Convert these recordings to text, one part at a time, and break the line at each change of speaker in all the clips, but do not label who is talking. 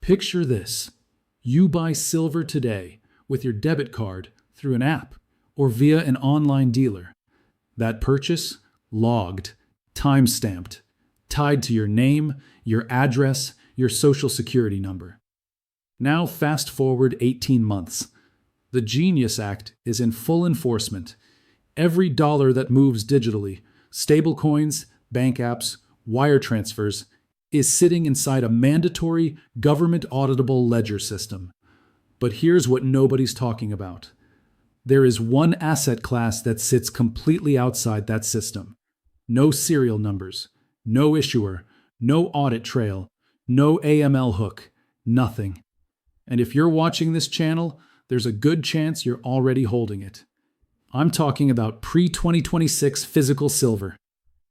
Picture this. You buy silver today with your debit card through an app or via an online dealer. That purchase, logged, time-stamped, tied to your name, your address, your social security number. Now fast forward 18 months. The Genius Act is in full enforcement. Every dollar that moves digitally, stablecoins, bank apps, wire transfers, is sitting inside a mandatory government auditable ledger system. But here's what nobody's talking about. There is one asset class that sits completely outside that system. No serial numbers, no issuer, no audit trail, no AML hook, nothing. And if you're watching this channel, there's a good chance you're already holding it. I'm talking about pre-2026 physical silver.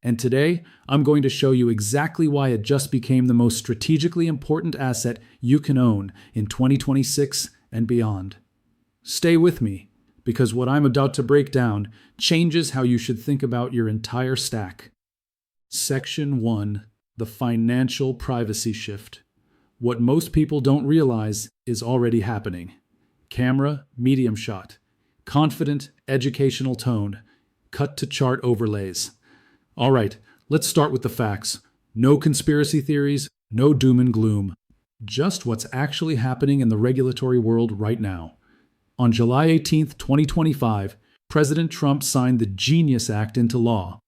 And today, I'm going to show you exactly why it just became the most strategically important asset you can own in 2026 and beyond. Stay with me, because what I'm about to break down changes how you should think about your entire stack. Section 1. The financial privacy shift. What most people don't realize is already happening. Camera, medium shot. Confident, educational tone. Cut to chart overlays. All right, let's start with the facts. No conspiracy theories, no doom and gloom. Just what's actually happening in the regulatory world right now. On July 18, 2025, President Trump signed the Genius Act into law.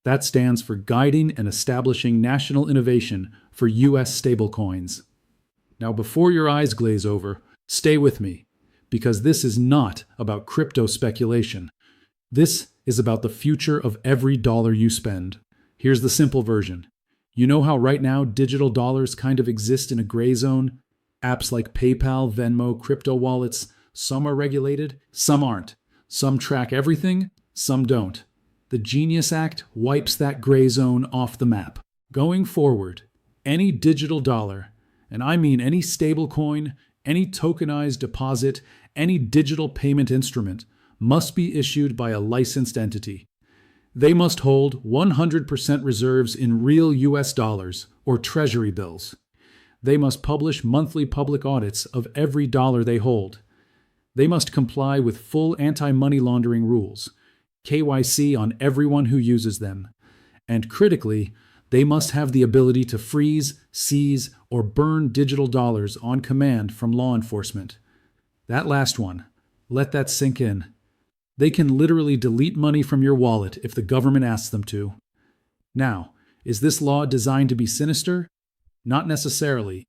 That stands for Guiding and Establishing National Innovation for U.S. Stablecoins. Now, before your eyes glaze over, stay with me, because this is not about crypto speculation. This is about the future of every dollar you spend. Here's the simple version. You know how right now digital dollars kind of exist in a gray zone? Apps like PayPal, Venmo, crypto wallets, some are regulated, some aren't. Some track everything, some don't. The Genius Act wipes that gray zone off the map. Going forward, any digital dollar, and I mean any stablecoin, any tokenized deposit, any digital payment instrument, must be issued by a licensed entity. They must hold 100% reserves in real US dollars or treasury bills. They must publish monthly public audits of every dollar they hold. They must comply with full anti-money laundering rules, KYC on everyone who uses them. And critically, they must have the ability to freeze, seize, or burn digital dollars on command from law enforcement. That last one, let that sink in. They can literally delete money from your wallet if the government asks them to. Now, is this law designed to be sinister? Not necessarily.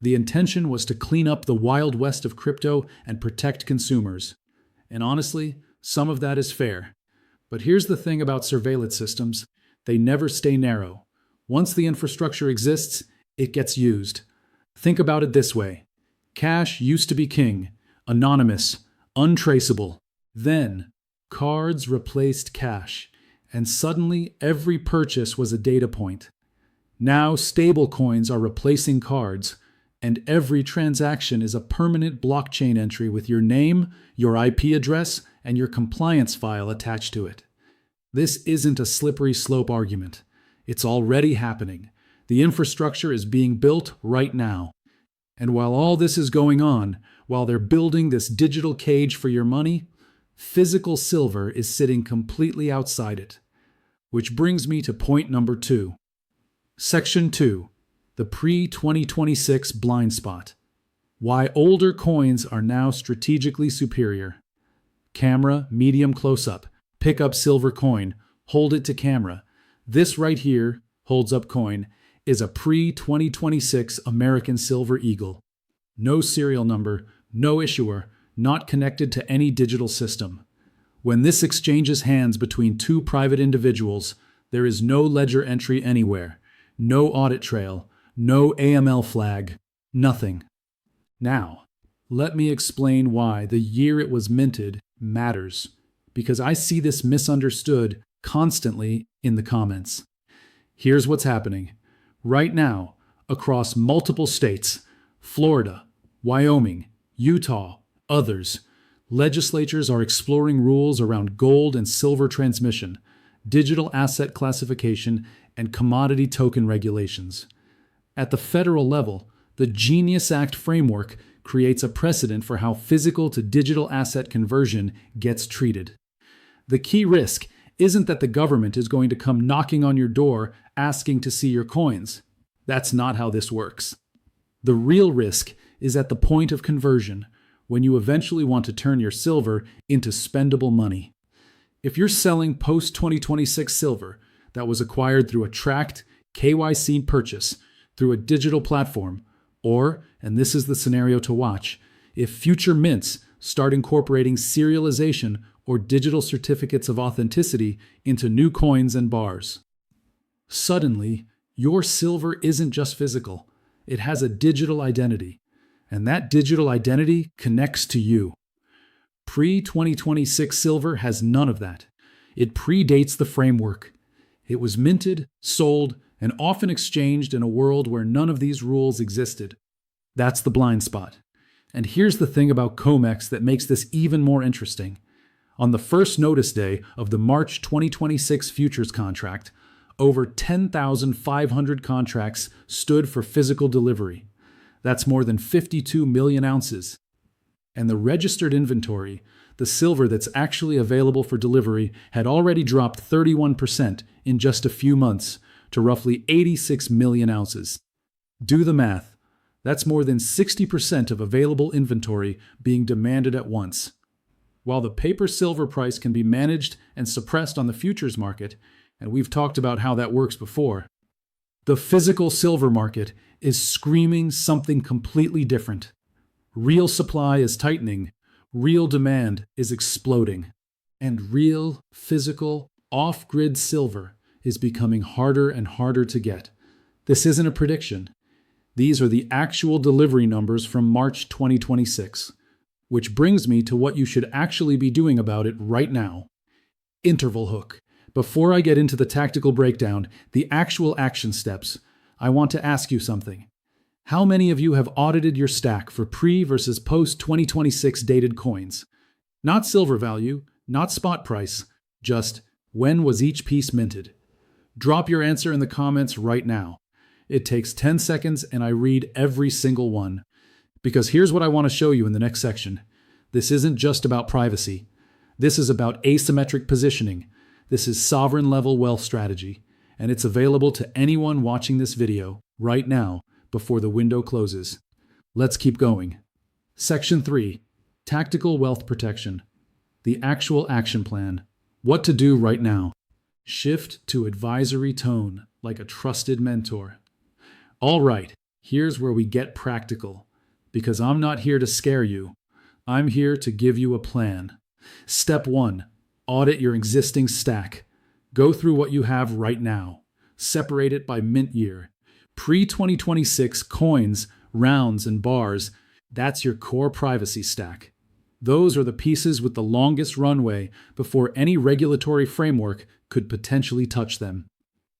The intention was to clean up the Wild West of crypto and protect consumers. And honestly, some of that is fair. But here's the thing about surveillance systems. They never stay narrow. Once the infrastructure exists, it gets used. Think about it this way. Cash used to be king, anonymous, untraceable. Then, cards replaced cash, and suddenly every purchase was a data point. Now, stablecoins are replacing cards, and every transaction is a permanent blockchain entry with your name, your IP address, and your compliance file attached to it. This isn't a slippery slope argument. It's already happening. The infrastructure is being built right now. And while all this is going on, while they're building this digital cage for your money, physical silver is sitting completely outside it. Which brings me to point number 2. Section 2. The pre-2026 blind spot. Why older coins are now strategically superior. Camera, medium close-up. Pick up silver coin. Hold it to camera. This right here, holds up coin, is a pre-2026 American Silver Eagle. No serial number, no issuer, not connected to any digital system. When this exchanges hands between two private individuals, there is no ledger entry anywhere, no audit trail, no AML flag, nothing. Now, let me explain why the year it was minted matters, because I see this misunderstood constantly in the comments. Here's what's happening. Right now, across multiple states, Florida, Wyoming, Utah, others, legislatures are exploring rules around gold and silver transmission, digital asset classification, and commodity token regulations. At the federal level, The Genius Act framework creates a precedent for how physical to digital asset conversion gets treated. The key risk isn't that the government is going to come knocking on your door asking to see your coins. That's not how this works. The real risk is at the point of conversion, when you eventually want to turn your silver into spendable money. If you're selling post-2026 silver that was acquired through a tracked KYC purchase through a digital platform, or, and this is the scenario to watch, if future mints start incorporating serialization or digital certificates of authenticity into new coins and bars. Suddenly, your silver isn't just physical, it has a digital identity, and that digital identity connects to you. Pre-2026 silver has none of that. It predates the framework. It was minted, sold, and often exchanged in a world where none of these rules existed. That's the blind spot. And here's the thing about COMEX that makes this even more interesting. On the first notice day of the March 2026 futures contract, over 10,500 contracts stood for physical delivery. That's more than 52 million ounces. And the registered inventory, the silver that's actually available for delivery, had already dropped 31% in just a few months to roughly 86 million ounces. Do the math. That's more than 60% of available inventory being demanded at once. While the paper silver price can be managed and suppressed on the futures market, and we've talked about how that works before, the physical silver market is screaming something completely different. Real supply is tightening, real demand is exploding, and real, physical, off-grid silver is becoming harder and harder to get. This isn't a prediction. These are the actual delivery numbers from March 2026, which brings me to what you should actually be doing about it right now. Interval hook. Before I get into the tactical breakdown, the actual action steps, I want to ask you something. How many of you have audited your stack for pre- versus post-2026 dated coins? Not silver value, not spot price, just when was each piece minted? Drop your answer in the comments right now. It takes 10 seconds and I read every single one. Because here's what I want to show you in the next section. This isn't just about privacy. This is about asymmetric positioning. This is sovereign level wealth strategy. And it's available to anyone watching this video right now before the window closes. Let's keep going. Section 3. Tactical wealth protection. The actual action plan. What to do right now. Shift to advisory tone like a trusted mentor. All right, here's where we get practical. Because I'm not here to scare you. I'm here to give you a plan. Step 1. Audit your existing stack. Go through what you have right now. Separate it by mint year. Pre-2026 coins, rounds, and bars, that's your core privacy stack. Those are the pieces with the longest runway before any regulatory framework could potentially touch them.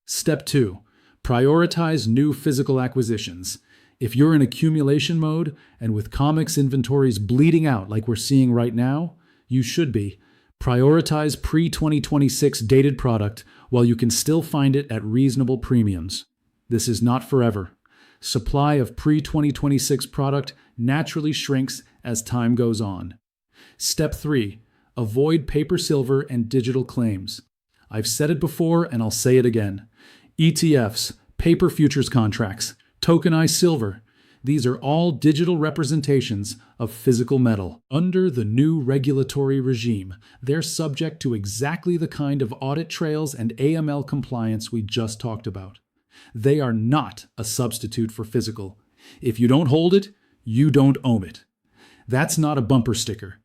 Step 2. Prioritize new physical acquisitions. If you're in accumulation mode and with COMEX inventories bleeding out like we're seeing right now, you should be. Prioritize pre-2026 dated product while you can still find it at reasonable premiums. This is not forever. Supply of pre-2026 product naturally shrinks as time goes on. Step 3. Avoid paper silver and digital claims. I've said it before and I'll say it again. ETFs, paper futures contracts, tokenized silver. These are all digital representations of physical metal. Under the new regulatory regime, they're subject to exactly the kind of audit trails and AML compliance we just talked about. They are not a substitute for physical. If you don't hold it, you don't own it. That's not a bumper sticker.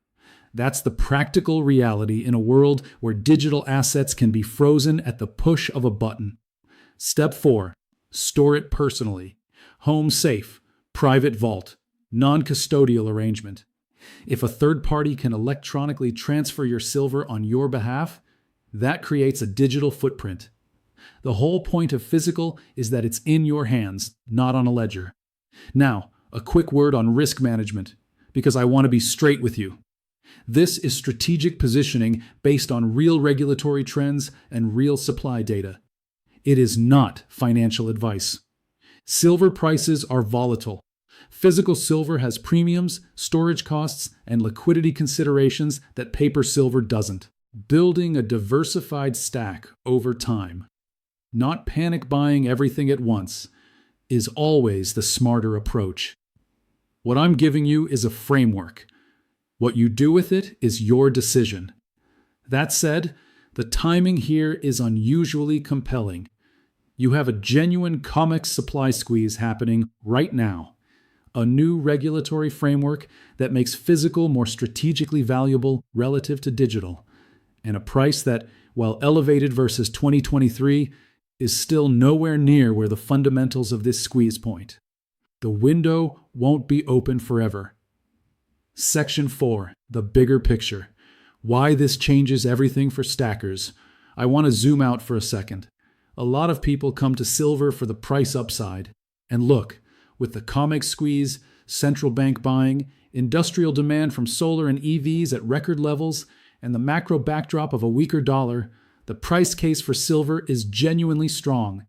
That's the practical reality in a world where digital assets can be frozen at the push of a button. Step 4. Store it personally. Home safe, private vault, non-custodial arrangement. If a third party can electronically transfer your silver on your behalf, that creates a digital footprint. The whole point of physical is that it's in your hands, not on a ledger. Now, a quick word on risk management, because I want to be straight with you. This is strategic positioning based on real regulatory trends and real supply data. It is not financial advice. Silver prices are volatile. Physical silver has premiums, storage costs, and liquidity considerations that paper silver doesn't. Building a diversified stack over time, not panic buying everything at once, is always the smarter approach. What I'm giving you is a framework. What you do with it is your decision. That said, the timing here is unusually compelling. You have a genuine COMEX supply squeeze happening right now. A new regulatory framework that makes physical more strategically valuable relative to digital. And a price that, while elevated versus 2023, is still nowhere near where the fundamentals of this squeeze point. The window won't be open forever. Section 4, the bigger picture. Why this changes everything for stackers. I want to zoom out for a second. A lot of people come to silver for the price upside. And look, with the COMEX squeeze, central bank buying, industrial demand from solar and EVs at record levels, and the macro backdrop of a weaker dollar, the price case for silver is genuinely strong.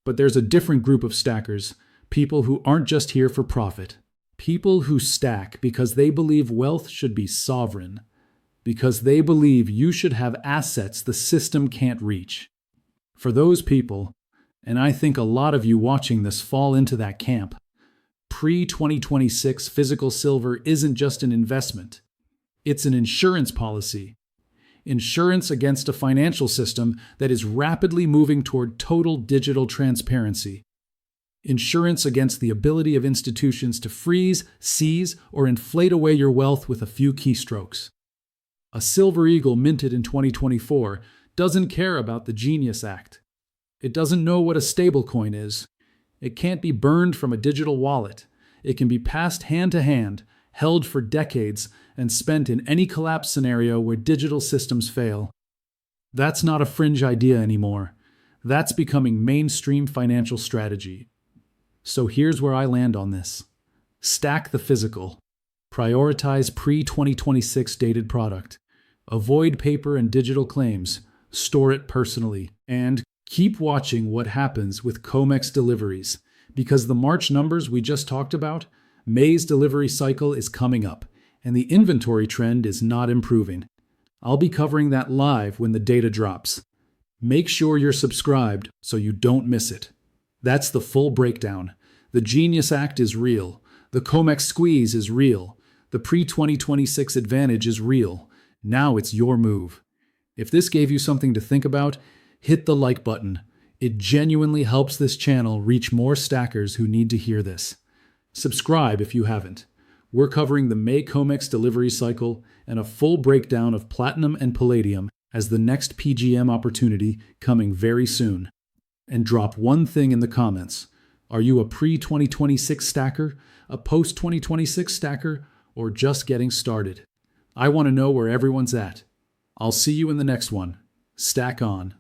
But there's a different group of stackers, people who aren't just here for profit. People who stack because they believe wealth should be sovereign, because they believe you should have assets the system can't reach. For those people, and I think a lot of you watching this fall into that camp, pre-2026 physical silver isn't just an investment. It's an insurance policy. Insurance against a financial system that is rapidly moving toward total digital transparency. Insurance against the ability of institutions to freeze, seize, or inflate away your wealth with a few keystrokes. A Silver Eagle minted in 2024 doesn't care about the Genius Act. It doesn't know what a stablecoin is. It can't be burned from a digital wallet. It can be passed hand to hand, held for decades, and spent in any collapse scenario where digital systems fail. That's not a fringe idea anymore. That's becoming mainstream financial strategy. So here's where I land on this. Stack the physical. Prioritize pre-2026 dated product. Avoid paper and digital claims. Store it personally. And keep watching what happens with COMEX deliveries. Because the March numbers we just talked about, May's delivery cycle is coming up, and the inventory trend is not improving. I'll be covering that live when the data drops. Make sure you're subscribed so you don't miss it. That's the full breakdown. The Genius Act is real. The COMEX squeeze is real. The pre-2026 advantage is real. Now it's your move. If this gave you something to think about, hit the like button. It genuinely helps this channel reach more stackers who need to hear this. Subscribe if you haven't. We're covering the May COMEX delivery cycle and a full breakdown of platinum and palladium as the next PGM opportunity coming very soon. And drop one thing in the comments. Are you a pre-2026 stacker, a post-2026 stacker, or just getting started? I want to know where everyone's at. I'll see you in the next one. Stack on.